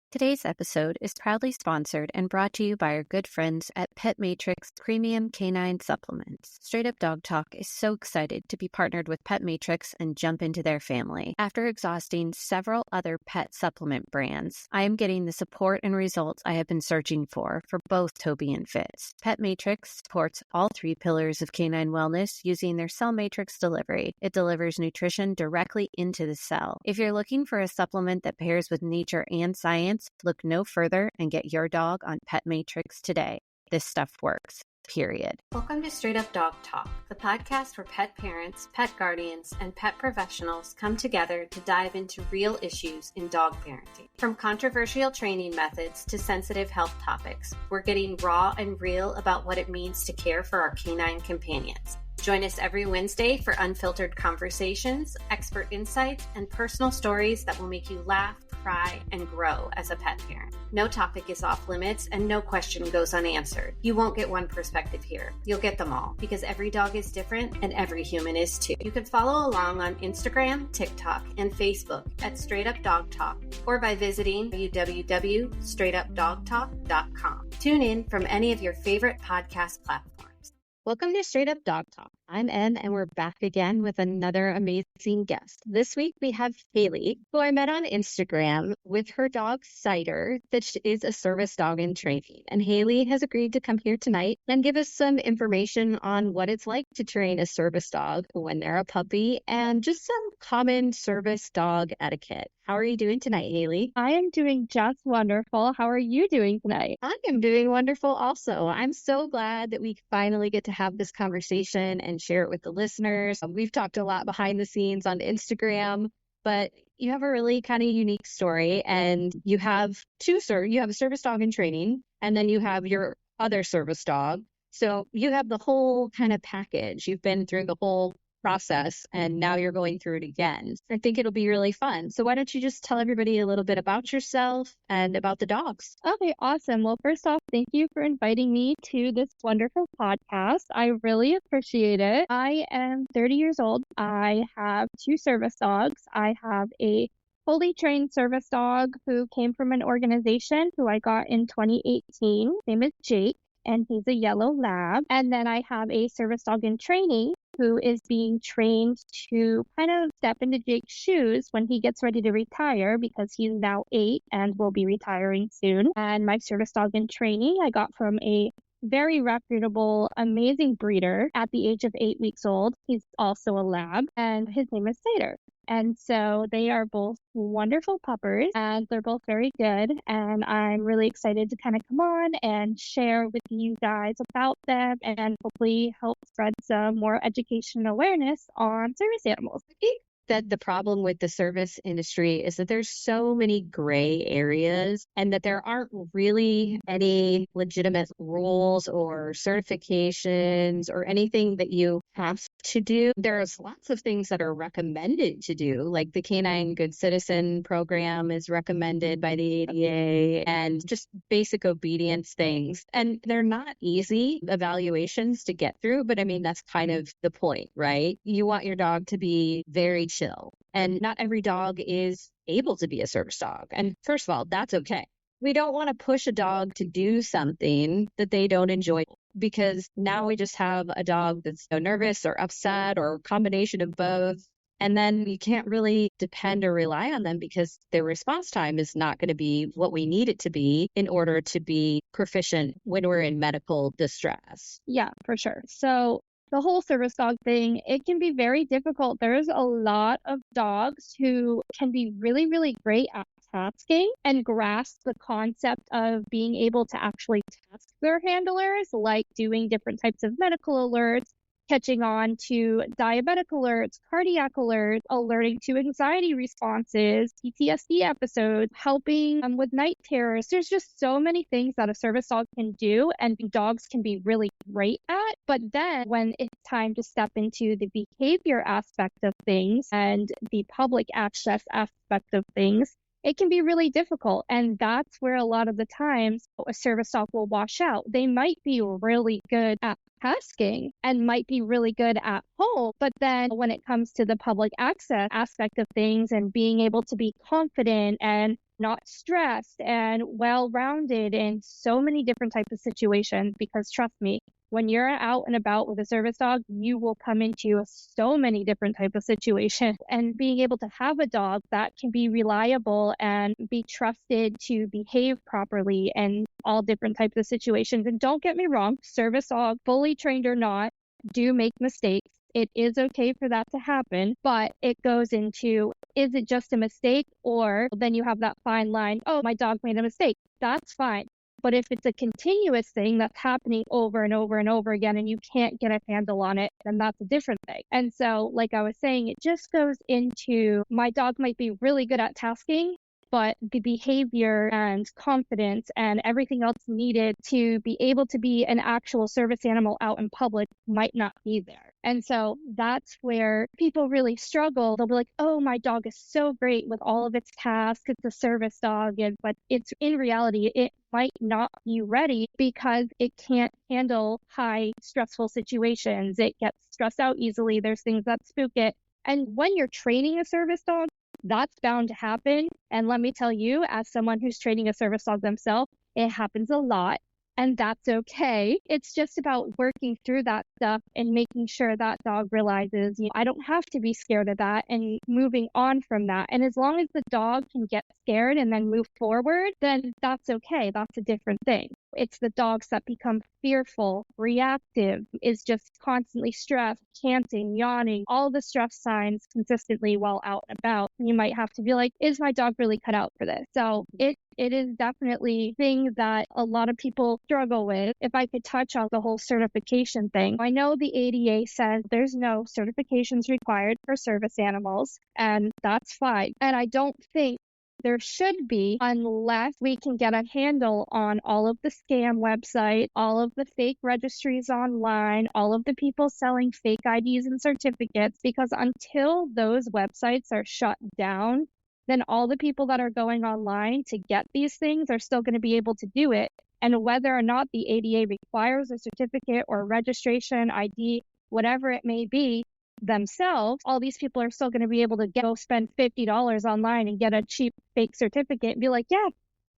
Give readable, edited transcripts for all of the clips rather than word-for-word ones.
Today's episode is proudly sponsored and brought to you by our good friends at Pet Matrix Premium Canine Supplements. Straight Up Dog Talk is so excited to be partnered with Pet Matrix and jump into their family. After exhausting several other pet supplement brands, I am getting the support and results I have been searching for both Toby and Fitz. Pet Matrix supports all three pillars of canine wellness using their Cell Matrix delivery. It delivers nutrition directly into the cell. If you're looking for a supplement that pairs with nature and science, look no further and get your dog on Pet Matrix today. This stuff works, period. Welcome to Straight Up Dog Talk, the podcast where pet parents, pet guardians, and pet professionals come together to dive into real issues in dog parenting. From controversial training methods to sensitive health topics, we're getting raw and real about what it means to care for our canine companions. Join us every Wednesday for unfiltered conversations, expert insights, and personal stories that will make you laugh, cry, and grow as a pet parent. No topic is off limits and no question goes unanswered. You won't get one perspective here. You'll get them all because every dog is different and every human is too. You can follow along on Instagram, TikTok, and Facebook at Straight Up Dog Talk or by visiting www.straightupdogtalk.com. Tune in from any of your favorite podcast platforms. Welcome to Straight Up Dog Talk. I'm Em, and we're back again with another amazing guest. This week we have Haylee, who I met on Instagram with her dog Cider, that is a service dog in training. And Haylee has agreed to come here tonight and give us some information on what it's like to train a service dog when they're a puppy and just some common service dog etiquette. How are you doing tonight, Haylee? I am doing just wonderful. How are you doing tonight? I am doing wonderful also. I'm so glad that we finally get to have this conversation and share it with the listeners. We've talked a lot behind the scenes on Instagram, but you have a really kind of unique story, and you have you have a service dog in training, and then you have your other service dog. So you have the whole kind of package. You've been through the whole process and now you're going through it again. I think it'll be really fun. So why don't you just tell everybody a little bit about yourself and about the dogs? Okay, awesome. Well, first off, thank you for inviting me to this wonderful podcast. I really appreciate it. I am 30 years old. I have two service dogs. I have a fully trained service dog who came from an organization who I got in 2018. His name is Jake, and he's a yellow lab. And then I have a service dog in training who is being trained to kind of step into Jake's shoes when he gets ready to retire, because he's now 8 and will be retiring soon. And my service dog in training I got from a very reputable, amazing breeder at the age of 8 weeks old. He's also a lab, and his name is Cider. And so they are both wonderful puppers, and they're both very good. And I'm really excited to kind of come on and share with you guys about them and hopefully help spread some more education and awareness on service animals. I think that the problem with the service industry is that there's so many gray areas and that there aren't really any legitimate rules or certifications or anything that you have to do. There's lots of things that are recommended to do, like the Canine Good Citizen program is recommended by the ADA, and just basic obedience things. And they're not easy evaluations to get through, but I mean, that's kind of the point, right? You want your dog to be very chill. And not every dog is able to be a service dog. And first of all, that's okay. We don't want to push a dog to do something that they don't enjoy, because now we just have a dog that's nervous or upset or a combination of both. And then you can't really depend or rely on them because their response time is not going to be what we need it to be in order to be proficient when we're in medical distress. Yeah, for sure. So the whole service dog thing, it can be very difficult. There's a lot of dogs who can be really, really great at tasking and grasp the concept of being able to actually task their handlers, like doing different types of medical alerts, catching on to diabetic alerts, cardiac alerts, alerting to anxiety responses, PTSD episodes, helping with night terrors. There's just so many things that a service dog can do and dogs can be really great at. But then when it's time to step into the behavior aspect of things and the public access aspect of things, it can be really difficult. And that's where a lot of the times a service dog will wash out. They might be really good at tasking and might be really good at home, but then when it comes to the public access aspect of things and being able to be confident and not stressed and well-rounded in so many different types of situations. Because trust me, when you're out and about with a service dog, you will come into so many different types of situations. And being able to have a dog that can be reliable and be trusted to behave properly in all different types of situations. And don't get me wrong, service dog, fully trained or not, do make mistakes. It is okay for that to happen, but it goes into, is it just a mistake? Or then you have that fine line, oh, my dog made a mistake. That's fine. But if it's a continuous thing that's happening over and over and over again, and you can't get a handle on it, then that's a different thing. And so, like I was saying, it just goes into, my dog might be really good at tasking, but the behavior and confidence and everything else needed to be able to be an actual service animal out in public might not be there. And so that's where people really struggle. They'll be like, oh, my dog is so great with all of its tasks. It's a service dog. But it's in reality, it might not be ready because it can't handle high stressful situations. It gets stressed out easily. There's things that spook it. And when you're training a service dog, that's bound to happen. And let me tell you, as someone who's training a service dog themselves, it happens a lot. And that's okay. It's just about working through that stuff and making sure that dog realizes, I don't have to be scared of that, and moving on from that. And as long as the dog can get scared and then move forward, then that's okay. That's a different thing. It's the dogs that become fearful, reactive, is just constantly stressed, panting, yawning, all the stress signs consistently while out and about. You might have to be like, is my dog really cut out for this? So it is definitely a thing that a lot of people struggle with. If I could touch on the whole certification thing, I know the ADA says there's no certifications required for service animals, and that's fine. And I don't think there should be, unless we can get a handle on all of the scam websites, all of the fake registries online, all of the people selling fake IDs and certificates, because until those websites are shut down, then all the people that are going online to get these things are still going to be able to do it. And whether or not the ADA requires a certificate or registration, ID, whatever it may be, themselves, all these people are still going to be able to go spend $50 online and get a cheap fake certificate and be like, yeah,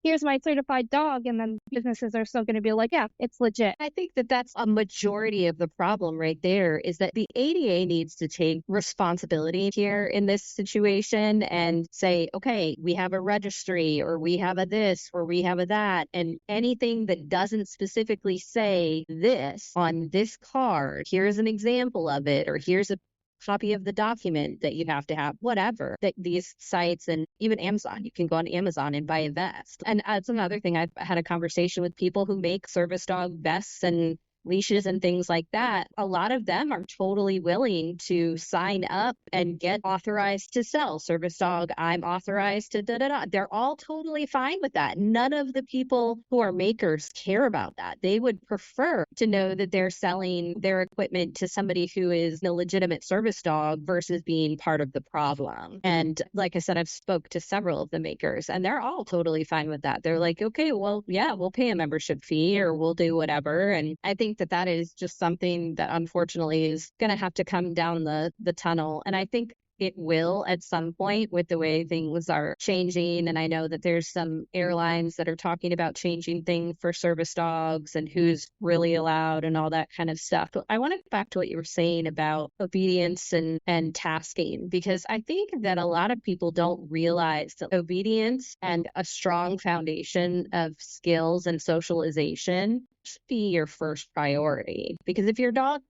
here's my certified dog. And then businesses are still going to be like, yeah, it's legit. I think that that's a majority of the problem right there, is that the ADA needs to take responsibility here in this situation and say, okay, we have a registry, or we have a this, or we have a that. And anything that doesn't specifically say this on this card, here's an example of it, or here's a copy of the document that you have to have, whatever, that these sites, and even Amazon, you can go on Amazon and buy a vest. And that's another thing. I've had a conversation with people who make service dog vests and leashes and things like that. A lot of them are totally willing to sign up and get authorized to sell service dog. I'm authorized to da-da-da. They're all totally fine with that. None of the people who are makers care about that. They would prefer to know that they're selling their equipment to somebody who is a legitimate service dog versus being part of the problem. And like I said, I've spoke to several of the makers, and they're all totally fine with that. They're like, okay, well, yeah, we'll pay a membership fee, or we'll do whatever. And I think that is just something that unfortunately is going to have to come down the tunnel. And I think it will at some point, with the way things are changing. And I know that there's some airlines that are talking about changing things for service dogs and who's really allowed and all that kind of stuff. But I want to go back to what you were saying about obedience and tasking, because I think that a lot of people don't realize that obedience and a strong foundation of skills and socialization should be your first priority. Because if your dog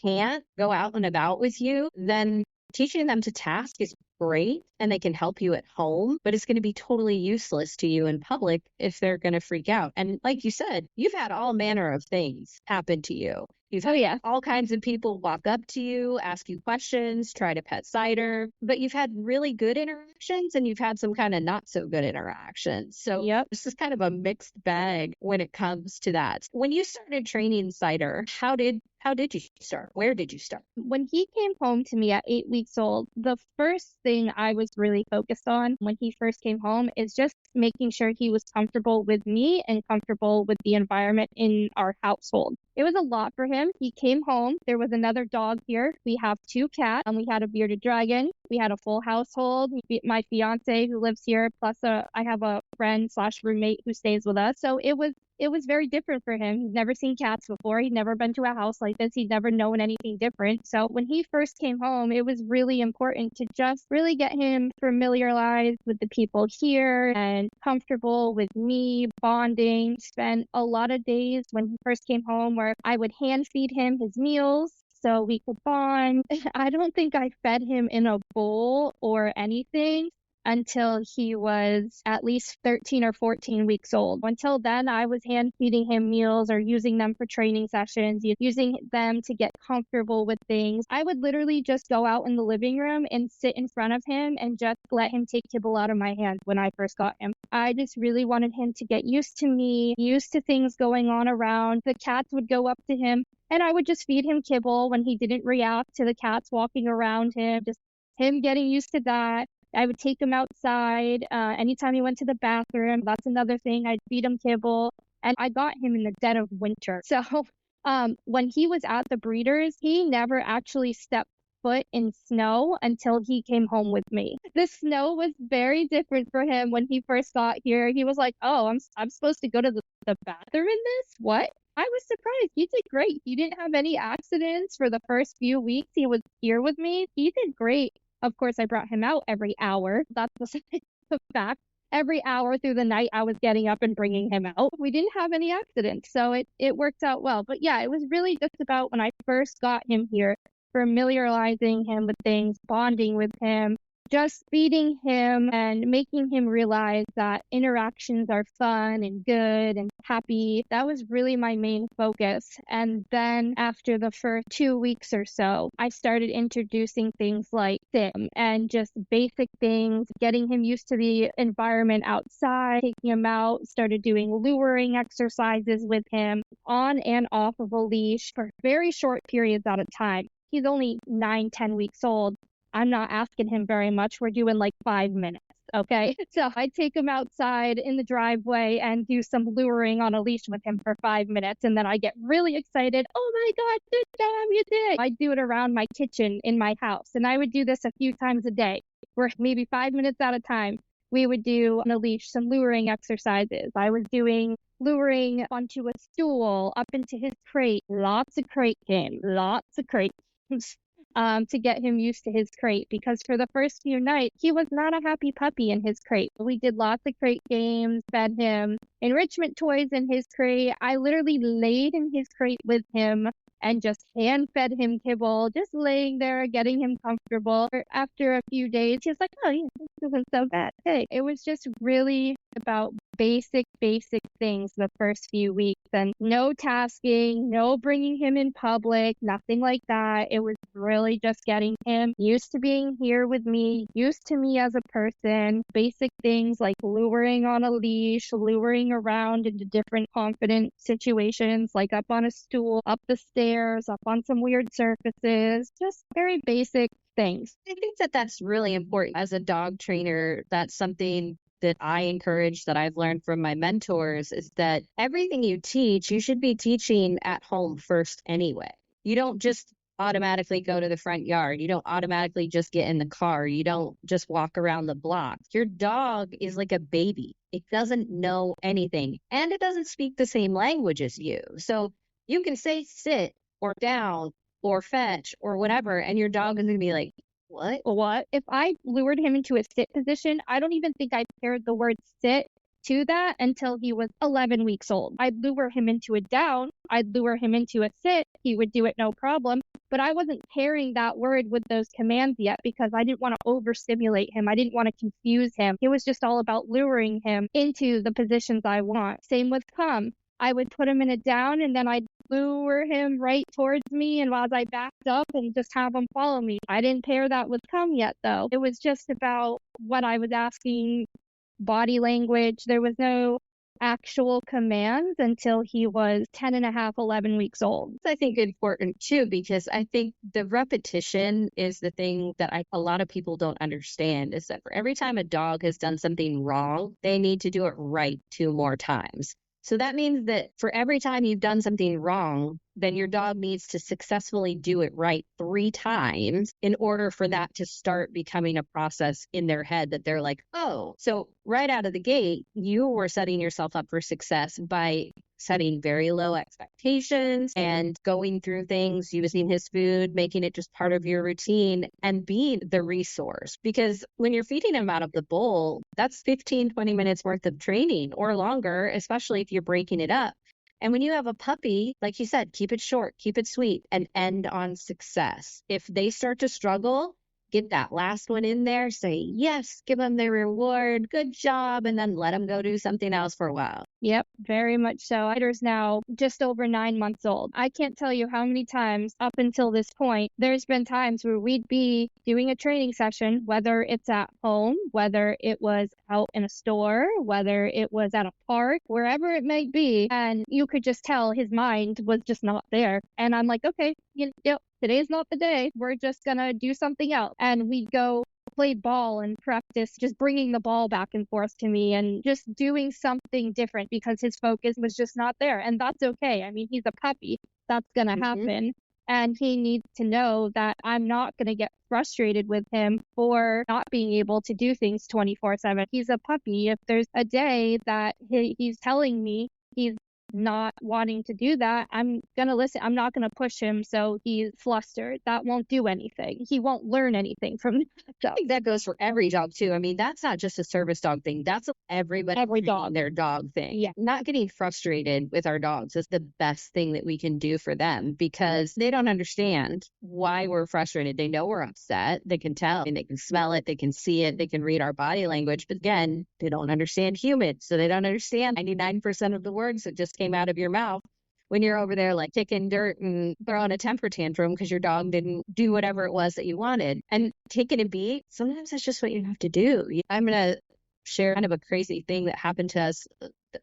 can't go out and about with you, then teaching them to task is great, and they can help you at home, but it's going to be totally useless to you in public if they're going to freak out. And like you said, you've had all manner of things happen to you. You've had all kinds of people walk up to you, ask you questions, try to pet cider, but you've had really good interactions and you've had some kind of not so good interactions. So this is kind of a mixed bag when it comes to that. When you started training Cider, how did you start? Where did you start? When he came home to me at 8 weeks old, the first thing I was really focused on when he first came home is just making sure he was comfortable with me and comfortable with the environment in our household. It was a lot for him. He came home. There was another dog here. We have 2 cats, and we had a bearded dragon. We had a full household. My fiance who lives here, plus I have a friend slash roommate who stays with us. So it was very different for him. He'd never seen cats before. He'd never been to a house like this. He'd never known anything different. So when he first came home, it was really important to just really get him familiarized with the people here and comfortable with me, bonding. Spent a lot of days when he first came home where I would hand feed him his meals so we could bond. I don't think I fed him in a bowl or anything until he was at least 13 or 14 weeks old. Until then, I was hand feeding him meals or using them for training sessions, using them to get comfortable with things. I would literally just go out in the living room and sit in front of him and just let him take kibble out of my hand when I first got him. I just really wanted him to get used to me, used to things going on around. The cats would go up to him and I would just feed him kibble when he didn't react to the cats walking around him, just him getting used to that. I would take him outside. Anytime he went to the bathroom, that's another thing. I'd feed him kibble. And I got him in the dead of winter. So when he was at the breeders, he never actually stepped foot in snow until he came home with me. The snow was very different for him when he first got here. He was like, oh, I'm supposed to go to the bathroom in this? What? I was surprised. He did great. He didn't have any accidents for the first few weeks he was here with me. He did great. Of course, I brought him out every hour. That's the fact. Every hour through the night, I was getting up and bringing him out. We didn't have any accidents, so it worked out well. But yeah, it was really just about when I first got him here, familiarizing him with things, bonding with him, just feeding him and making him realize that interactions are fun and good and happy. That was really my main focus. And then after the first 2 weeks or so, I started introducing things like sit and just basic things, getting him used to the environment outside, taking him out, started doing luring exercises with him on and off of a leash for very short periods at a time. He's only 9-10 weeks old. I'm not asking him very much. We're doing like 5 minutes. Okay. So I take him outside in the driveway and do some luring on a leash with him for 5 minutes. And then I get really excited. Oh my God, good job, you did. I do it around my kitchen in my house. And I would do this a few times a day, for maybe 5 minutes at a time. We would do on a leash some luring exercises. I was doing luring onto a stool, up into his crate, lots of crate games, to get him used to his crate, because for the first few nights, he was not a happy puppy in his crate. We did lots of crate games, fed him enrichment toys in his crate. I literally laid in his crate with him and just hand fed him kibble, just laying there, getting him comfortable. After a few days, he was like, oh, yeah, this isn't so bad. Hey, it was just really about basic things the first few weeks, and no tasking, no bringing him in public, nothing like that. It was really just getting him used to being here with me, used to me as a person, basic things like luring on a leash, luring around into different confident situations, like up on a stool, up the stairs, up on some weird surfaces, just very basic things. I think that that's really important as a dog trainer. That's something that I encourage, that I've learned from my mentors, is that everything you teach, you should be teaching at home first anyway. You don't just automatically go to the front yard. You don't automatically just get in the car. You don't just walk around the block. Your dog is like a baby. It doesn't know anything, and it doesn't speak the same language as you. So you can say sit or down or fetch or whatever, and your dog is going to be like, what? If I lured him into a sit position, I don't even think I paired the word sit to that until he was 11 weeks old. I'd lure him into a down, I'd lure him into a sit, he would do it no problem, but I wasn't pairing that word with those commands yet because I didn't want to overstimulate him. I didn't want to confuse him. It was just all about luring him into the positions I want. Same with come. I would put him in a down and then I'd lure him right towards me, and while I backed up and just have him follow me. I didn't pair that with come yet though. It was just about what I was asking, body language. There was no actual commands until he was 10 and a half, 11 weeks old. I think important too, because I think the repetition is the thing that a lot of people don't understand, is that for every time a dog has done something wrong, they need to do it right 2 more times. So that means that for every time you've done something wrong, then your dog needs to successfully do it right 3 times in order for that to start becoming a process in their head that they're like, oh, so right out of the gate, you were setting yourself up for success by setting very low expectations and going through things, using his food, making it just part of your routine and being the resource. Because when you're feeding him out of the bowl, that's 15, 20 minutes worth of training or longer, especially if you're breaking it up. And when you have a puppy, like you said, keep it short, keep it sweet, and end on success. If they start to struggle, get that last one in there, say yes, give them their reward, good job, and then let them go do something else for a while. Yep, very much so. Ryder's now just over 9 months old. I can't tell you how many times up until this point, there's been times where we'd be doing a training session, whether it's at home, whether it was out in a store, whether it was at a park, wherever it may be. And you could just tell his mind was just not there. And I'm like, okay, today's not the day. We're just going to do something else. And we'd go play ball and practice just bringing the ball back and forth to me and just doing something different because his focus was just not there. And that's okay. I mean, he's a puppy. That's going to happen. And he needs to know that I'm not going to get frustrated with him for not being able to do things 24/7. He's a puppy. If there's a day that he's telling me he's not wanting to do that, I'm going to listen. I'm not going to push him so he's flustered. That won't do anything. He won't learn anything from that. I think that goes for every dog too. I mean, that's not just a service dog thing. That's every dog, their dog thing. Yeah. Not getting frustrated with our dogs is the best thing that we can do for them because they don't understand why we're frustrated. They know we're upset. They can tell and they can smell it. They can see it. They can read our body language. But again, they don't understand humans. So they don't understand 99% of the words that just came out of your mouth when you're over there like kicking dirt and throwing a temper tantrum because your dog didn't do whatever it was that you wanted. And taking a beat, sometimes that's just what you have to do. I'm going to share kind of a crazy thing that happened to us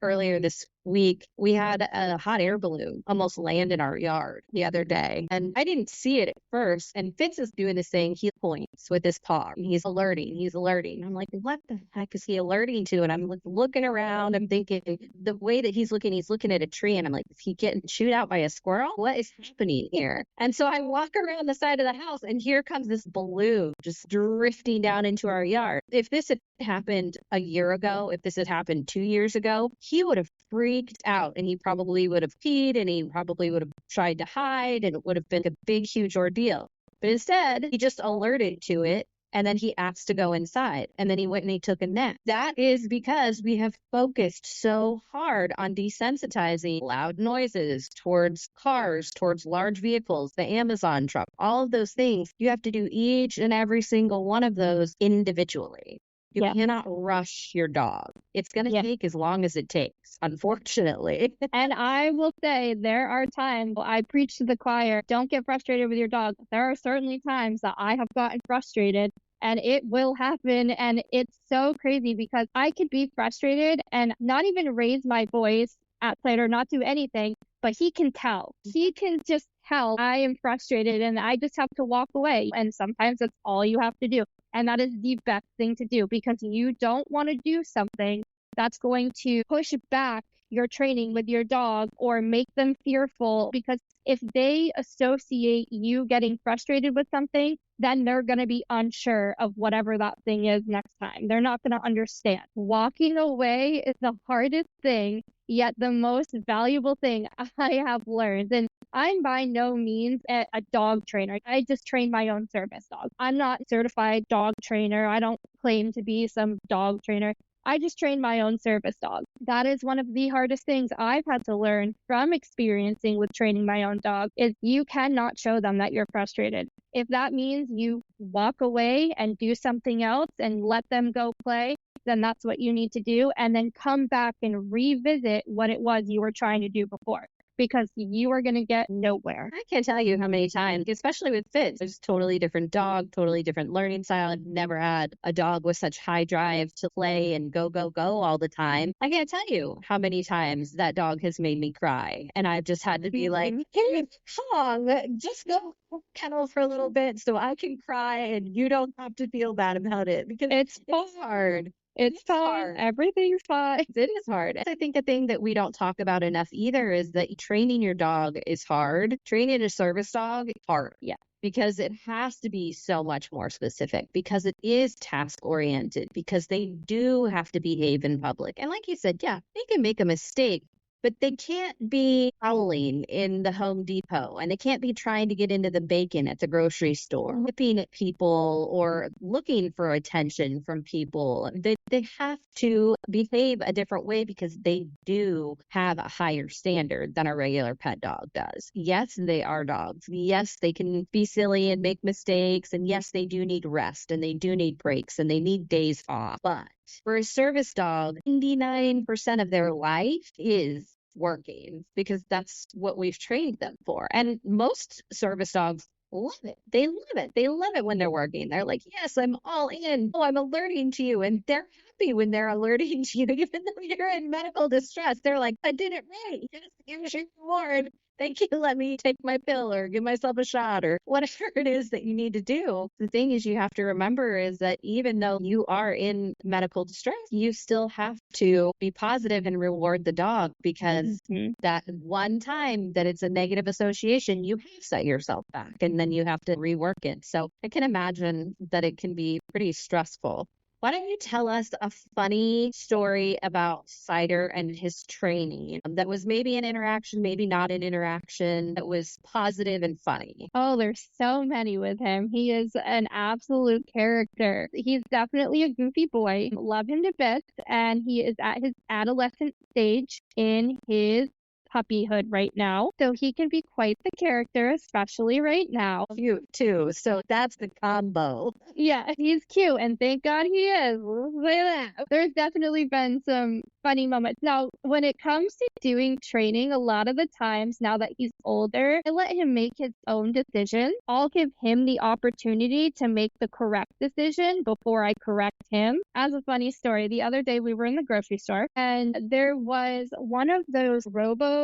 earlier this week. We had a hot air balloon almost land in our yard the other day. And I didn't see it at first. And Fitz is doing this thing. He points with his paw. And he's alerting. I'm like, what the heck is he alerting to? And I'm like looking around. I'm thinking the way that he's looking at a tree. And I'm like, is he getting chewed out by a squirrel? What is happening here? And so I walk around the side of the house and here comes this balloon just drifting down into our yard. If this had happened a year ago, if this had happened 2 years ago, he would have freaked out and he probably would have peed and he probably would have tried to hide and it would have been a big, huge ordeal. But instead, he just alerted to it and then he asked to go inside and then he went and he took a nap. That is because we have focused so hard on desensitizing loud noises towards cars, towards large vehicles, the Amazon truck, all of those things. You have to do each and every single one of those individually. You cannot rush your dog. It's going to take as long as it takes, unfortunately. And I will say there are times I preach to the choir, don't get frustrated with your dog. There are certainly times that I have gotten frustrated and it will happen. And it's so crazy because I could be frustrated and not even raise my voice at sight or not do anything, but he can tell. He can just tell I am frustrated and I just have to walk away. And sometimes that's all you have to do. And that is the best thing to do because you don't want to do something that's going to push back your training with your dog or make them fearful, because if they associate you getting frustrated with something, then they're going to be unsure of whatever that thing is next time. They're not going to understand. Walking away is the hardest thing, yet the most valuable thing I have learned. And I'm by no means a dog trainer. I just train my own service dog. I'm not a certified dog trainer. I don't claim to be some dog trainer. I just train my own service dog. That is one of the hardest things I've had to learn from experiencing with training my own dog is you cannot show them that you're frustrated. If that means you walk away and do something else and let them go play, then that's what you need to do. And then come back and revisit what it was you were trying to do before, because you are going to get nowhere. I can't tell you how many times, especially with Fitz, there's totally different dog, totally different learning style. I've never had a dog with such high drive to play and go, go, go all the time. I can't tell you how many times that dog has made me cry. And I've just had to be like, hey, Kong, just go kennel for a little bit so I can cry and you don't have to feel bad about it, because it's hard. It's fine. hard. Everything's fine. It is hard. I think a thing that we don't talk about enough either is that training your dog is hard. Training a service dog is hard. Yeah. Because it has to be so much more specific, because it is task oriented, because they do have to behave in public. And like you said, yeah, they can make a mistake, but they can't be howling in the Home Depot, and they can't be trying to get into the bacon at the grocery store, whipping at people or looking for attention from people. They have to behave a different way because they do have a higher standard than a regular pet dog does. Yes, they are dogs. Yes, they can be silly and make mistakes. And yes, they do need rest and they do need breaks and they need days off. But for a service dog, 99% of their life is working because that's what we've trained them for. And most service dogs love it. They love it. They love it when they're working. They're like, yes, I'm all in. Oh, I'm alerting to you. And they're happy when they're alerting to you, even though you're in medical distress. They're like, I did it right. Yes, here's your reward. Thank you. Let me take my pill or give myself a shot or whatever it is that you need to do. The thing is, you have to remember is that even though you are in medical distress, you still have to be positive and reward the dog because that one time that it's a negative association, you have set yourself back and then you have to rework it. So I can imagine that it can be pretty stressful. Why don't you tell us a funny story about Cider and his training that was maybe an interaction, maybe not an interaction, that was positive and funny? Oh, there's so many with him. He is an absolute character. He's definitely a goofy boy. Love him to bits, and he is at his adolescent stage in his puppyhood right now. So he can be quite the character, especially right now. Cute too. So that's the combo. Yeah, he's cute, and thank God he is. We'll say that. There's definitely been some funny moments. Now, when it comes to doing training, a lot of the times now that he's older, I let him make his own decisions. I'll give him the opportunity to make the correct decision before I correct him. As a funny story, the other day we were in the grocery store, and there was one of those robo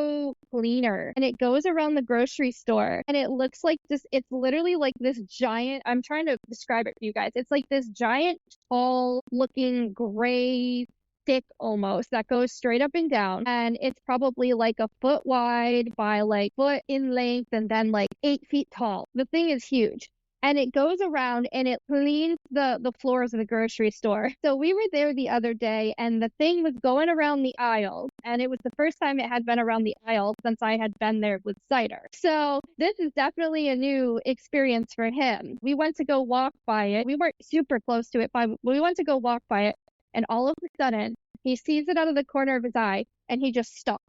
cleaner, and it goes around the grocery store, and it looks like this. It's literally like this giant. I'm trying to describe it for you guys. It's like this giant, tall looking gray stick almost that goes straight up and down, and it's probably like a foot wide by like foot in length and then like 8 feet tall. The thing is huge. And it goes around and it cleans the floors of the grocery store. So we were there the other day and the thing was going around the aisle. And it was the first time it had been around the aisle since I had been there with Cider. So this is definitely a new experience for him. We went to go walk by it. We weren't super close to it, but we went to go walk by it. And all of a sudden, he sees it out of the corner of his eye and he just stops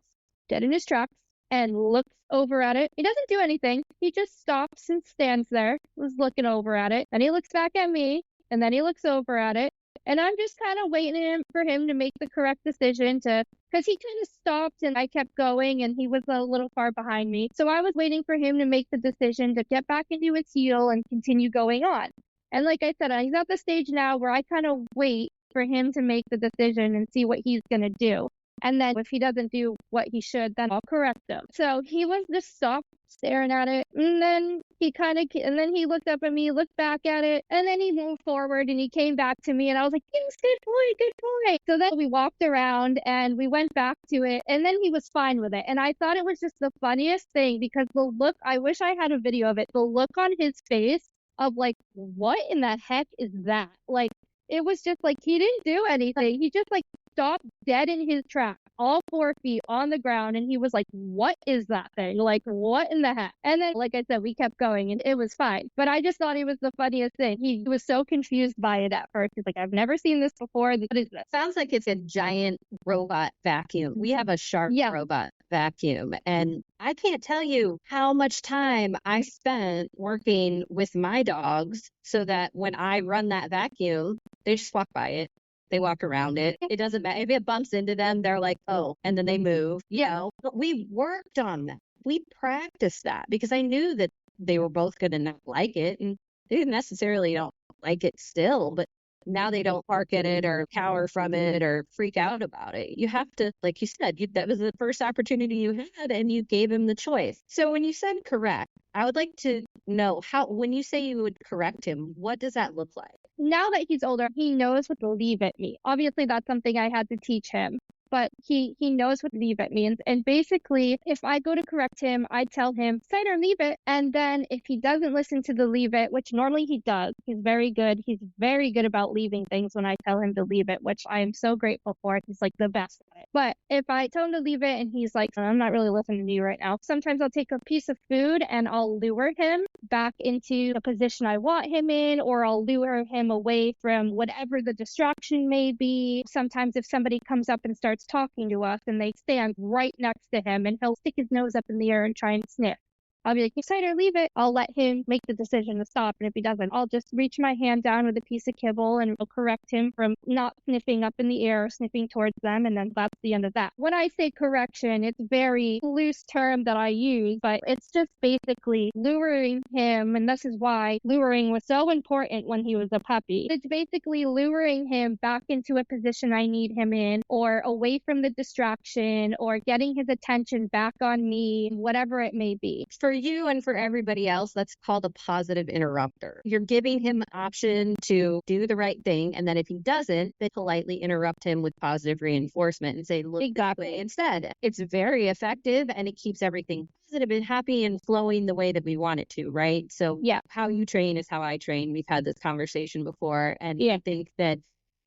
dead in his tracks and looks over at it. He doesn't do anything. He just stops and stands there, was looking over at it. And he looks back at me, and then he looks over at it. And I'm just kind of waiting for him to make the correct decision because he kind of stopped and I kept going and he was a little far behind me. So I was waiting for him to make the decision to get back into his heel and continue going on. And like I said, he's at the stage now where I kind of wait for him to make the decision and see what he's going to do. And then if he doesn't do what he should, then I'll correct him. So he was just stopped staring at it. And then he looked up at me, looked back at it, and then he moved forward and he came back to me and I was like, yes, good boy, good boy. So then we walked around and we went back to it and then he was fine with it. And I thought it was just the funniest thing because the look, I wish I had a video of it, the look on his face of like, what in the heck is that? Like, it was just like, he didn't do anything. He just like stopped dead in his tracks, all 4 feet on the ground. And he was like, what is that thing? Like, what in the heck? And then, like I said, we kept going and it was fine. But I just thought it was the funniest thing. He was so confused by it at first. He's like, I've never seen this before. What is this? Sounds like it's a giant robot vacuum. We have a Shark robot vacuum. And I can't tell you how much time I spent working with my dogs so that when I run that vacuum, they just walk by it. They walk around it. It doesn't matter. If it bumps into them, they're like, oh, and then they move. But we worked on that. We practiced that because I knew that they were both going to not like it. And they necessarily don't like it still, but now they don't bark at it or cower from it or freak out about it. You have to, like you said, that was the first opportunity you had and you gave him the choice. So when you said correct, I would like to know how, when you say you would correct him, what does that look like? Now that he's older, he knows what to leave at me. Obviously, that's something I had to teach him. But he knows what leave it means. And basically, if I go to correct him, I tell him, Cider, leave it. And then if he doesn't listen to the leave it, which normally he does, he's very good. He's very good about leaving things when I tell him to leave it, which I am so grateful for. He's like the best at it. But if I tell him to leave it and he's like, I'm not really listening to you right now, sometimes I'll take a piece of food and I'll lure him back into the position I want him in, or I'll lure him away from whatever the distraction may be. Sometimes if somebody comes up and starts talking to us and they stand right next to him and he'll stick his nose up in the air and try and sniff, I'll be like, Cider, leave it. I'll let him make the decision to stop. And if he doesn't, I'll just reach my hand down with a piece of kibble and I'll correct him from not sniffing up in the air, sniffing towards them. And then that's the end of that. When I say correction, it's a very loose term that I use, but it's just basically luring him. And this is why luring was so important when he was a puppy. It's basically luring him back into a position I need him in, or away from the distraction, or getting his attention back on me, whatever it may be. For you and for everybody else, that's called a positive interrupter. You're giving him an option to do the right thing. And then if he doesn't, then politely interrupt him with positive reinforcement and say, look, exactly. Instead, it's very effective and it keeps everything positive and happy and flowing the way that we want it to, right? So yeah, how you train is how I train. We've had this conversation before. And I think that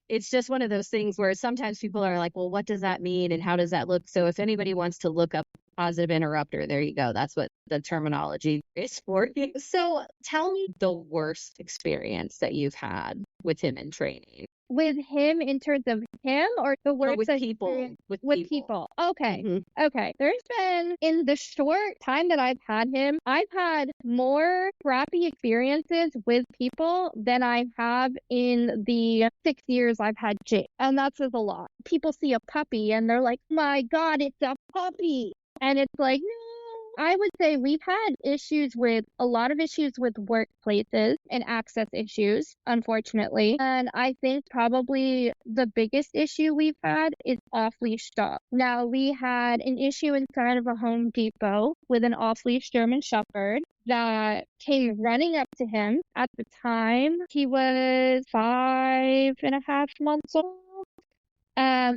it's just one of those things where sometimes people are like, well, what does that mean? And how does that look? So if anybody wants to look up positive interrupter, there you go. That's what the terminology is for you. So tell me the worst experience that you've had with him in training. With him in terms of him, or the worst with people? With people. Okay. Mm-hmm. Okay. There's been, in the short time that I've had him, I've had more crappy experiences with people than I have in the 6 years I've had Jake. And that says a lot. People see a puppy and they're like, my God, it's a puppy. And it's like, no. I would say we've had a lot of issues with workplaces and access issues, unfortunately. And I think probably the biggest issue we've had is off-leash dogs. Now, we had an issue inside of a Home Depot with an off-leash German Shepherd that came running up to him. At the time, he was 5.5 months old.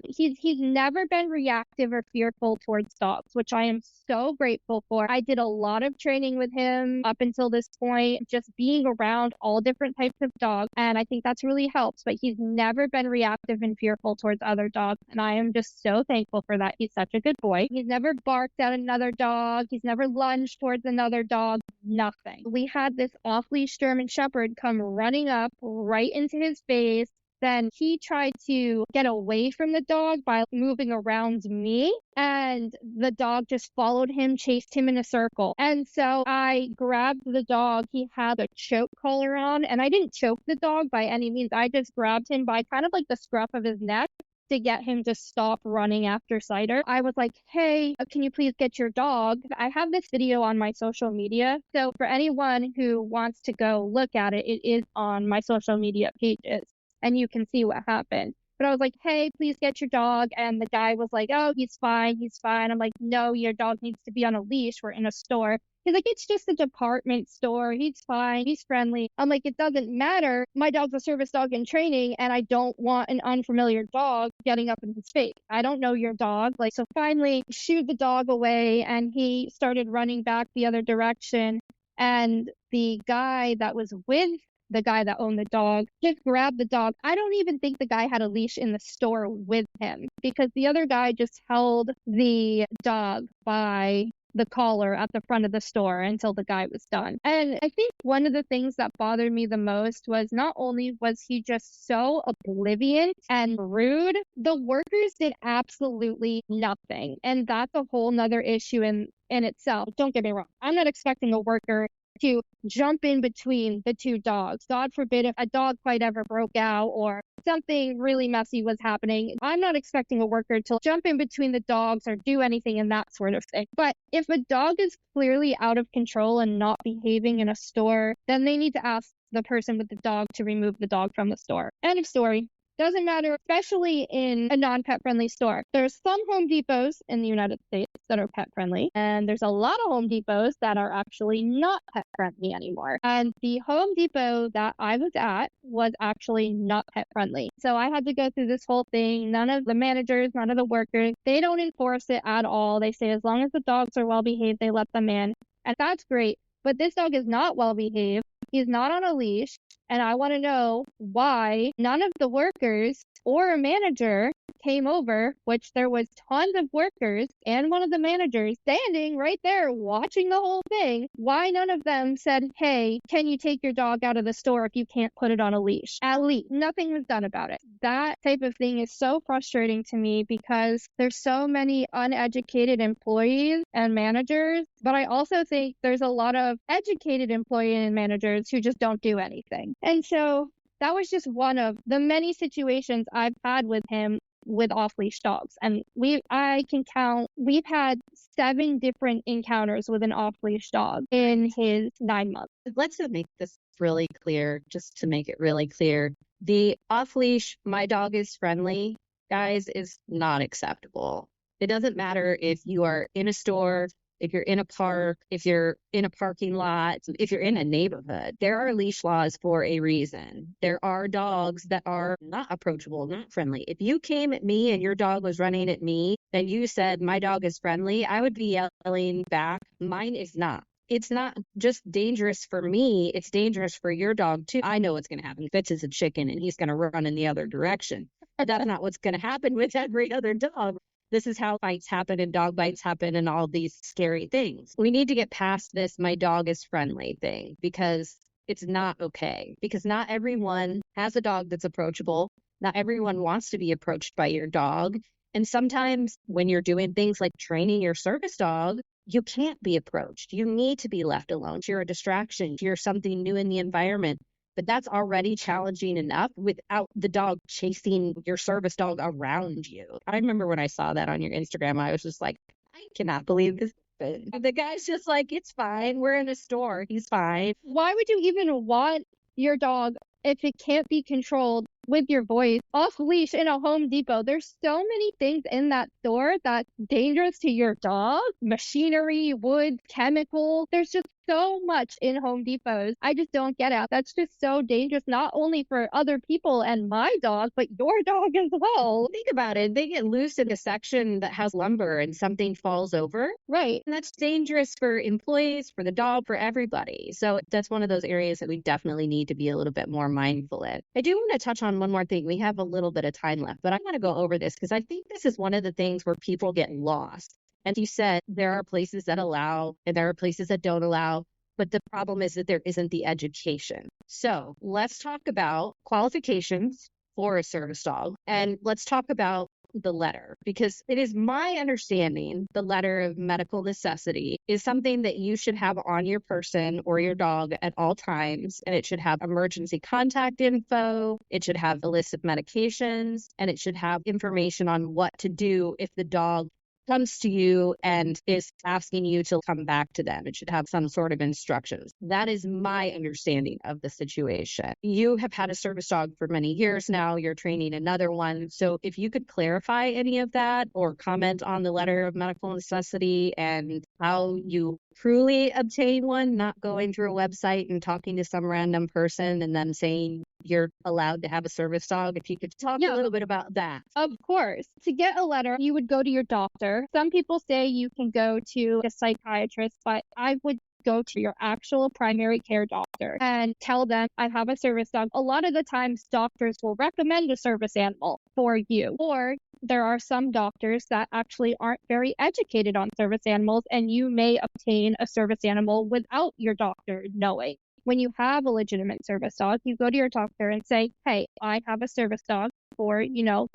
He's never been reactive or fearful towards dogs, which I am so grateful for. I did a lot of training with him up until this point, just being around all different types of dogs, and I think that's really helped. But he's never been reactive and fearful towards other dogs, and I am just so thankful for that. He's such a good boy. He's never barked at another dog. He's never lunged towards another dog. Nothing. We had this off-leash German Shepherd come running up right into his face. Then he tried to get away from the dog by moving around me, and the dog just followed him, chased him in a circle. And so I grabbed the dog. He had a choke collar on, and I didn't choke the dog by any means. I just grabbed him by kind of like the scruff of his neck to get him to stop running after Cider. I was like, hey, can you please get your dog? I have this video on my social media. So for anyone who wants to go look at it, it is on my social media pages. And you can see what happened. But I was like, hey, please get your dog. And the guy was like, oh, he's fine. He's fine. I'm like, no, your dog needs to be on a leash. We're in a store. He's like, it's just a department store. He's fine. He's friendly. I'm like, it doesn't matter. My dog's a service dog in training, and I don't want an unfamiliar dog getting up in his face. I don't know your dog. Like, so finally, shooed the dog away, and he started running back the other direction. And the guy that was with the guy that owned the dog just grabbed the dog. I don't even think the guy had a leash in the store with him, because the other guy just held the dog by the collar at the front of the store until the guy was done. And I think one of the things that bothered me the most was not only was he just so oblivious and rude, the workers did absolutely nothing. And that's a whole nother issue in itself. Don't get me wrong. I'm not expecting a worker to jump in between the two dogs. God forbid if a dog fight ever broke out or something really messy was happening. I'm not expecting a worker to jump in between the dogs or do anything in that sort of thing. But if a dog is clearly out of control and not behaving in a store, then they need to ask the person with the dog to remove the dog from the store. End of story. Doesn't matter, especially in a non-pet friendly store. There's some Home Depots in the United States that are pet friendly, and there's a lot of Home Depots that are actually not pet friendly anymore. And the Home Depot that I was at was actually not pet friendly. So I had to go through this whole thing. None of the managers, none of the workers, they don't enforce it at all. They say as long as the dogs are well behaved, they let them in. And that's great. But this dog is not well behaved. He's not on a leash. And I want to know why none of the workers or a manager came over, which there was tons of workers and one of the managers standing right there watching the whole thing. Why none of them said, hey, can you take your dog out of the store if you can't put it on a leash? At least nothing was done about it. That type of thing is so frustrating to me because there's so many uneducated employees and managers, but I also think there's a lot of educated employees and managers who just don't do anything. And so that was just one of the many situations I've had with him with off-leash dogs. And I can count, we've had 7 different encounters with an off-leash dog in his 9 months. Let's make this really clear, just to make it really clear. The off-leash, my dog is friendly, guys, is not acceptable. It doesn't matter if you are in a store, if you're in a park, if you're in a parking lot, if you're in a neighborhood. There are leash laws for a reason. There are dogs that are not approachable, not friendly. If you came at me and your dog was running at me and you said my dog is friendly, I would be yelling back, mine is not. It's not just dangerous for me, it's dangerous for your dog too. I know what's going to happen. Fitz is a chicken and he's going to run in the other direction. That's not what's going to happen with every other dog. This is how fights happen and dog bites happen and all these scary things. We need to get past this my dog is friendly thing because it's not okay. Because not everyone has a dog that's approachable. Not everyone wants to be approached by your dog. And sometimes when you're doing things like training your service dog, you can't be approached. You need to be left alone. You're a distraction. You're something new in the environment. But that's already challenging enough without the dog chasing your service dog around you. I remember when I saw that on your Instagram, I was just like, I cannot believe this. The guy's just like, it's fine. We're in a store. He's fine. Why would you even want your dog if it can't be controlled with your voice off leash in a Home Depot? There's so many things in that store that's dangerous to your dog. Machinery, wood, chemicals. There's just so much in Home Depots. I just don't get it. That's just so dangerous, not only for other people and my dog, but your dog as well. Think about it. They get loose in a section that has lumber and something falls over. Right. And that's dangerous for employees, for the dog, for everybody. So that's one of those areas that we definitely need to be a little bit more mindful in. I do want to touch on one more thing. We have a little bit of time left, but I want to go over this because I think this is one of the things where people get lost. And you said there are places that allow and there are places that don't allow, but the problem is that there isn't the education. So let's talk about qualifications for a service dog and let's talk about the letter, because it is my understanding the letter of medical necessity is something that you should have on your person or your dog at all times, and it should have emergency contact info, it should have a list of medications, and it should have information on what to do if the dog comes to you and is asking you to come back to them. It should have some sort of instructions. That is my understanding of the situation. You have had a service dog for many years now. You're training another one. So if you could clarify any of that or comment on the letter of medical necessity and how you truly obtain one, not going through a website and talking to some random person and then saying you're allowed to have a service dog. If you could talk a little bit about that. Of course. To get a letter, you would go to your doctor. Some people say you can go to a psychiatrist, but I would go to your actual primary care doctor and tell them I have a service dog. A lot of the times doctors will recommend a service animal for you, or there are some doctors that actually aren't very educated on service animals, and you may obtain a service animal without your doctor knowing. When you have a legitimate service dog, you go to your doctor and say, hey, I have a service dog for,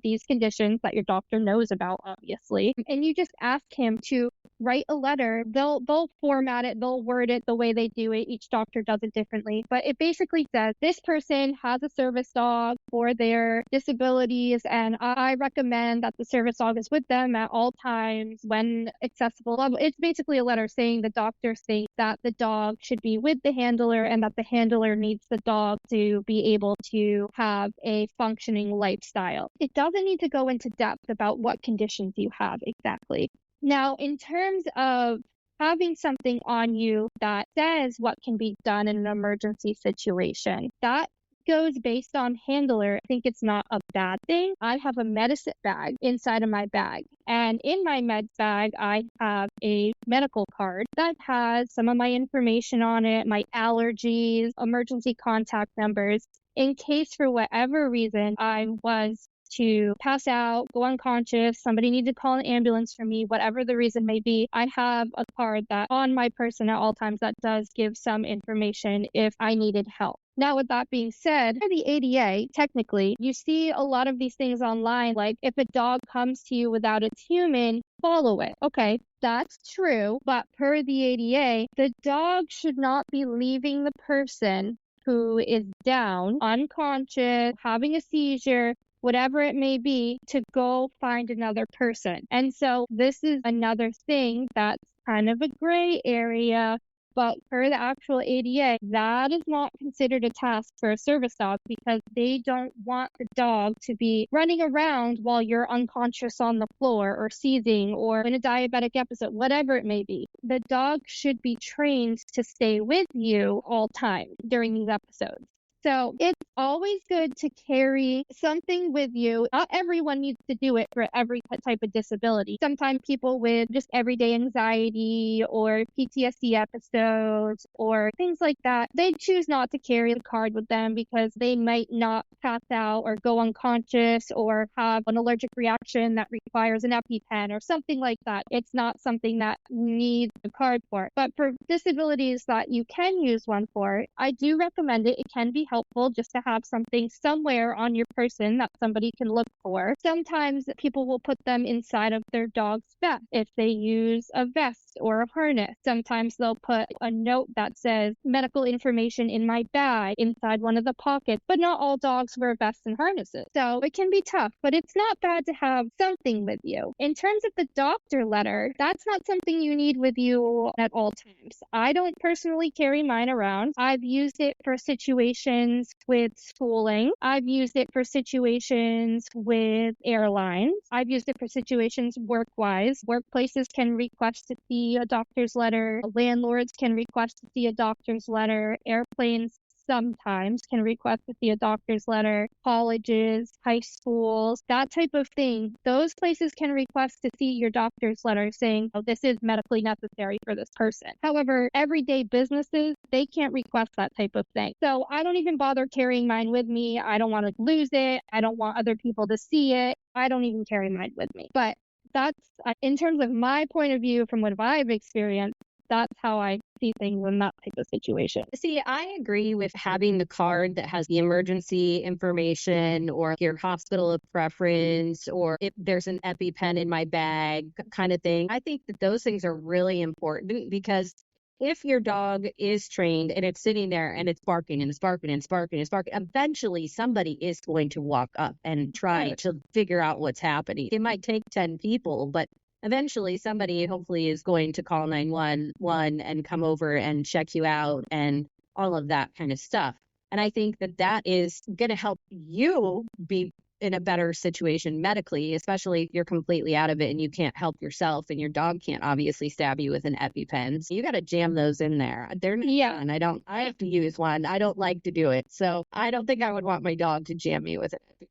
these conditions that your doctor knows about, obviously. And you just ask him to write a letter. They'll format it, they'll word it the way they do it. Each doctor does it differently, but it basically says this person has a service dog for their disabilities, and I recommend that the service dog is with them at all times when accessible. It's basically a letter saying the doctor thinks that the dog should be with the handler and that the handler needs the dog to be able to have a functioning lifestyle. It doesn't need to go into depth about what conditions you have exactly. Now, in terms of having something on you that says what can be done in an emergency situation, that goes based on handler. I think it's not a bad thing. I have a medicine bag inside of my bag, and in my med bag, I have a medical card that has some of my information on it, my allergies, emergency contact numbers, in case for whatever reason I was to pass out, go unconscious, somebody needs to call an ambulance for me, whatever the reason may be. I have a card that on my person at all times that does give some information if I needed help. Now, with that being said, for the ADA, technically, you see a lot of these things online, like if a dog comes to you without its human, follow it. Okay, that's true, but per the ADA, the dog should not be leaving the person who is down, unconscious, having a seizure, whatever it may be, to go find another person. And so this is another thing that's kind of a gray area, but per the actual ADA, that is not considered a task for a service dog because they don't want the dog to be running around while you're unconscious on the floor or seizing or in a diabetic episode, whatever it may be. The dog should be trained to stay with you all time during these episodes. So it's always good to carry something with you. Not everyone needs to do it for every type of disability. Sometimes people with just everyday anxiety or PTSD episodes or things like that, they choose not to carry the card with them because they might not pass out or go unconscious or have an allergic reaction that requires an EpiPen or something like that. It's not something that needs a card for. But for disabilities that you can use one for, I do recommend it. It can be helpful just to have something somewhere on your person that somebody can look for. Sometimes people will put them inside of their dog's vest if they use a vest or a harness. Sometimes they'll put a note that says medical information in my bag inside one of the pockets, but not all dogs wear vests and harnesses. So it can be tough, but it's not bad to have something with you. In terms of the doctor letter, that's not something you need with you at all times. I don't personally carry mine around. I've used it for situations with schooling. I've used it for situations with airlines. I've used it for situations work-wise. Workplaces can request to see a doctor's letter. Landlords can request to see a doctor's letter. Airplanes sometimes can request to see a doctor's letter. Colleges, high schools, that type of thing. Those places can request to see your doctor's letter saying, oh, this is medically necessary for this person. However, everyday businesses, they can't request that type of thing. So I don't even bother carrying mine with me. I don't want to lose it. I don't want other people to see it. I don't even carry mine with me. But that's, in terms of my point of view from what I've experienced, that's how I see things in that type of situation. See, I agree with having the card that has the emergency information or your hospital of preference, or if there's an EpiPen in my bag kind of thing. I think that those things are really important because if your dog is trained and it's sitting there and it's barking and it's barking and it's barking and it's barking, eventually somebody is going to walk up and try to figure out what's happening. It might take 10 people, but eventually somebody hopefully is going to call 911 and come over and check you out and all of that kind of stuff. And I think that that is going to help you be in a better situation medically, especially if you're completely out of it and you can't help yourself and your dog can't obviously stab you with an EpiPen. So you got to jam those in there. They're not fun. I have to use one. I don't like to do it. So I don't think I would want my dog to jam me with an EpiPen.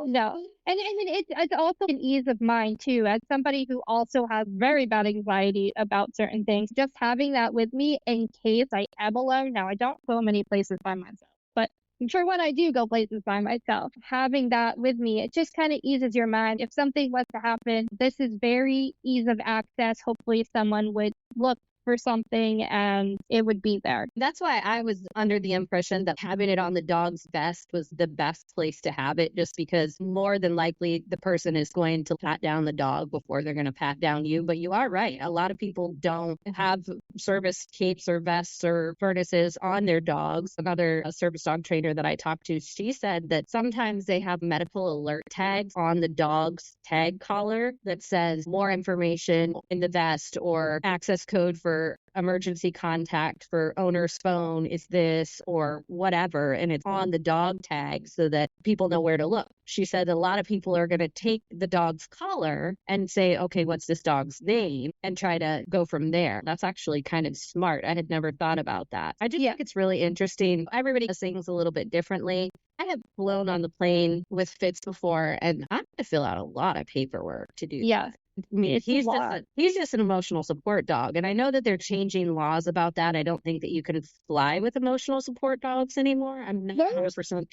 No. And it's also an ease of mind too, as somebody who also has very bad anxiety about certain things. Just having that with me in case I am alone. Now, I don't go many places by myself, but for when I do go places by myself, having that with me, it just kind of eases your mind. If something was to happen, this is very ease of access. Hopefully someone would look for something and it would be there. That's why I was under the impression that having it on the dog's vest was the best place to have it, just because more than likely the person is going to pat down the dog before they're going to pat down you. But you are right. A lot of people don't have service capes or vests or harnesses on their dogs. Another service dog trainer that I talked to, she said that sometimes they have medical alert tags on the dog's tag collar that says more information in the vest, or access code for emergency contact for owner's phone is this, or whatever, and it's on the dog tag so that people know where to look. She said a lot of people are going to take the dog's collar and say, okay, what's this dog's name, and try to go from there. That's actually kind of smart. I had never thought about that. I just think it's really interesting. Everybody does things a little bit differently. I have flown on the plane with Fitz before, and I have to fill out a lot of paperwork to do that. I mean, he's just an emotional support dog. And I know that they're changing laws about that. I don't think that you can fly with emotional support dogs anymore. I'm not 100%.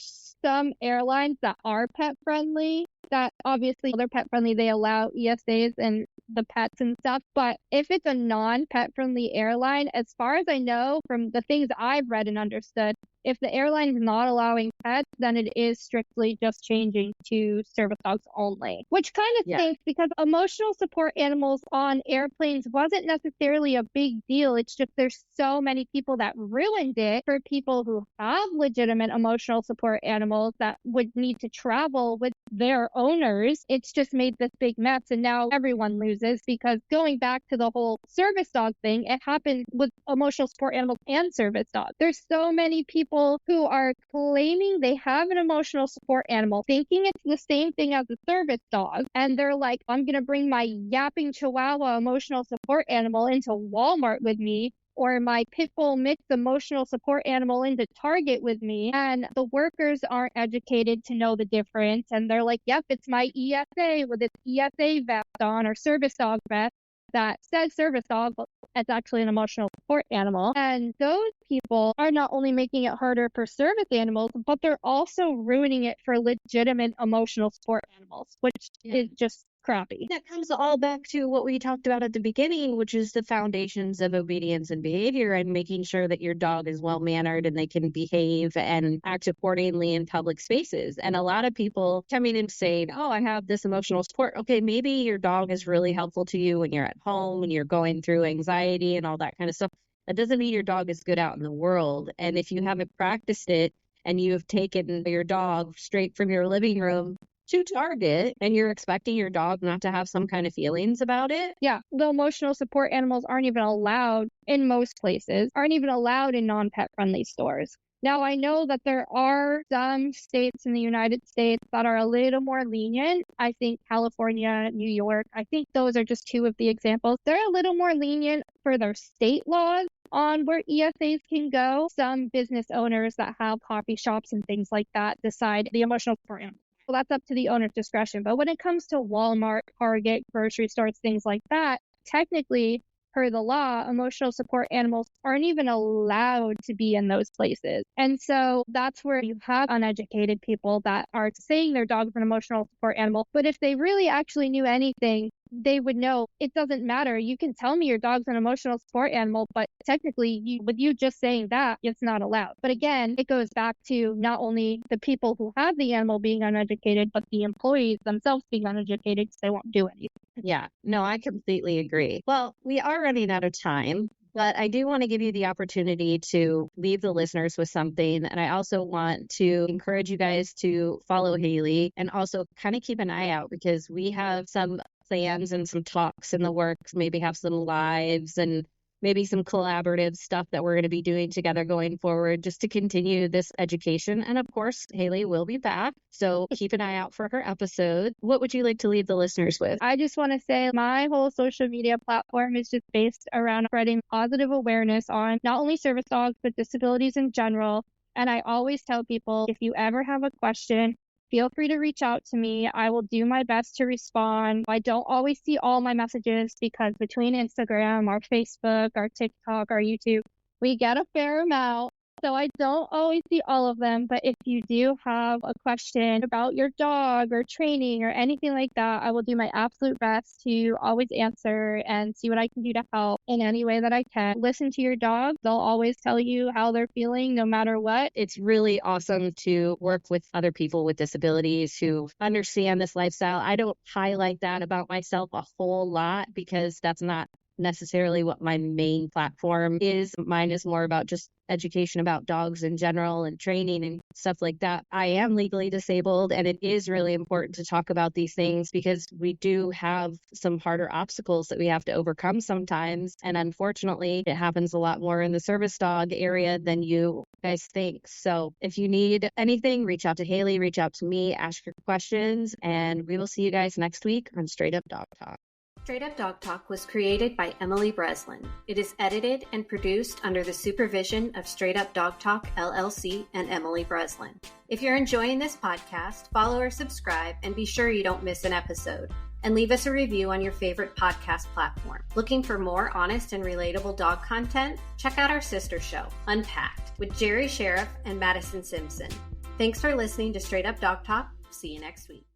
Some airlines that are pet friendly, that obviously they're pet friendly, they allow ESAs and the pets and stuff. But if it's a non-pet friendly airline, as far as I know from the things I've read and understood, if the airline is not allowing pets, then it is strictly just changing to service dogs only, which kind of stinks because emotional support animals on airplanes wasn't necessarily a big deal. It's just there's so many people that ruined it for people who have legitimate emotional support animals that would need to travel with their owners. It's just made this big mess, and now everyone loses, because going back to the whole service dog thing, it happened with emotional support animals and service dogs. There's so many people who are claiming they have an emotional support animal, thinking it's the same thing as a service dog, and they're like, I'm going to bring my yapping Chihuahua emotional support animal into Walmart with me, or my pit bull mix emotional support animal into Target with me, and the workers aren't educated to know the difference, and they're like, yep, it's my ESA with its ESA vest on, or service dog vest that says service dog, but it's actually an emotional support animal. And those people are not only making it harder for service animals, but they're also ruining it for legitimate emotional support animals, which is just crappy. That comes all back to what we talked about at the beginning, which is the foundations of obedience and behavior, and making sure that your dog is well mannered and they can behave and act accordingly in public spaces. And a lot of people coming in saying, oh, I have this emotional support. Okay, maybe your dog is really helpful to you when you're at home and you're going through anxiety and all that kind of stuff. That doesn't mean your dog is good out in the world. And if you haven't practiced it and you have taken your dog straight from your living room to Target and you're expecting your dog not to have some kind of feelings about it. Yeah, the emotional support animals aren't even allowed in most places, aren't even allowed in non-pet friendly stores. Now, I know that there are some states in the United States that are a little more lenient. I think California, New York, I think those are just two of the examples. They're a little more lenient for their state laws on where ESAs can go. Some business owners that have coffee shops and things like that decide the emotional support animal. Well, that's up to the owner's discretion. But when it comes to Walmart, Target, grocery stores, things like that, technically, per the law, emotional support animals aren't even allowed to be in those places. And so that's where you have uneducated people that are saying their dog's an emotional support animal. But if they really actually knew anything, they would know it doesn't matter. You can tell me your dog's an emotional support animal, but technically, with you just saying that, it's not allowed. But again, it goes back to not only the people who have the animal being uneducated, but the employees themselves being uneducated because they won't do anything. Yeah, no, I completely agree. Well, we are running out of time, but I do want to give you the opportunity to leave the listeners with something. And I also want to encourage you guys to follow Haylee and also kind of keep an eye out, because we have some plans and some talks in the works, maybe have some lives and maybe some collaborative stuff that we're going to be doing together going forward, just to continue this education. And of course, Haylee will be back, so keep an eye out for her episode. What would you like to leave the listeners with? I just want to say my whole social media platform is just based around spreading positive awareness on not only service dogs, but disabilities in general. And I always tell people, if you ever have a question, feel free to reach out to me. I will do my best to respond. I don't always see all my messages because between Instagram, our Facebook, our TikTok, our YouTube, we get a fair amount. So I don't always see all of them, but if you do have a question about your dog or training or anything like that, I will do my absolute best to always answer and see what I can do to help in any way that I can. Listen to your dog. They'll always tell you how they're feeling no matter what. It's really awesome to work with other people with disabilities who understand this lifestyle. I don't highlight that about myself a whole lot because that's not necessarily what my main platform is. Mine is more about just education about dogs in general and training and stuff like that. I am legally disabled, and it is really important to talk about these things because we do have some harder obstacles that we have to overcome sometimes. And unfortunately, it happens a lot more in the service dog area than you guys think. So if you need anything, reach out to Haylee, reach out to me, ask your questions, and we will see you guys next week on Straight Up Dog Talk. Straight Up Dog Talk was created by Emily Breslin. It is edited and produced under the supervision of Straight Up Dog Talk, LLC, and Emily Breslin. If you're enjoying this podcast, follow or subscribe and be sure you don't miss an episode. And leave us a review on your favorite podcast platform. Looking for more honest and relatable dog content? Check out our sister show, Unpacked, with Jerry Sheriff and Madison Simpson. Thanks for listening to Straight Up Dog Talk. See you next week.